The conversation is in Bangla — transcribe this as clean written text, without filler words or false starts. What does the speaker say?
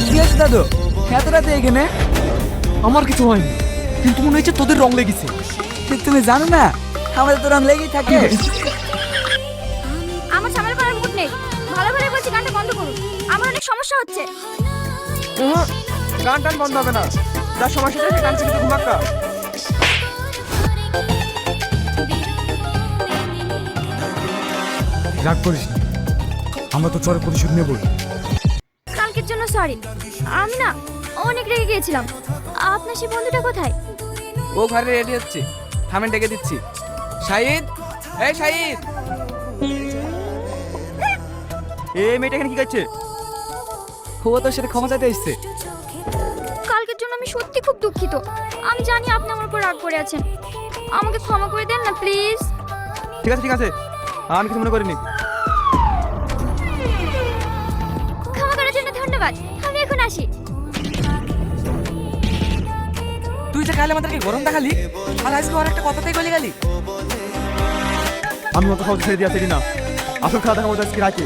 কি আছে দাদু, এত রাতে এখানে? আমার কিছু হয়নি, কিন্তু মনে হচ্ছে তোদের রং লেগেছে। তুমি জানো না আমাদের তো রং লেগেই থাকে। আমার সামনে করার মুড নেই। ভালো ভালো বলছি গানটা বন্ধ করুন, আমার অনেক সমস্যা হচ্ছে। গান টান বন্ধ হবে না, যার সমস্যা হচ্ছে গান শুনতে ঘুমাক্কা। রাগ করিস না, আমরা তো চরে প্রতিশোধ নেবই। কালকের জন্য সরি, আমি না অনেক রেগে গিয়েছিলাম। আপনার সেই বন্ধুটা কোথায়? ও ঘরে রেডি হচ্ছে, থামেন ডেকে দিচ্ছি। শাহিদ, এই শাহিদ। এই মেয়েটা এখানে কি করছে? ও তোর সাথে ক্ষমা চাইতে এসছে। কালকের জন্য আমি সত্যি খুব দুঃখিত। আমি জানি আপনি আমার উপর রাগ করে আছেন, আমাকে ক্ষমা করে দেন না প্লিজ। ঠিক আছে ঠিক আছে, আমি কিছু মনে করিনি। ক্ষমা করার জন্য ধন্যবাদ, আমি এখন আসি। তুই যে কালে আমাদেরকে গরম দেখালি, আর আজকে আর একটা কথাতেই গলে গেলি। আমি অত সহজ ছেড়ে দিয়ে আসি না, আসল খেলা দেখা মতো আজকে রাখি।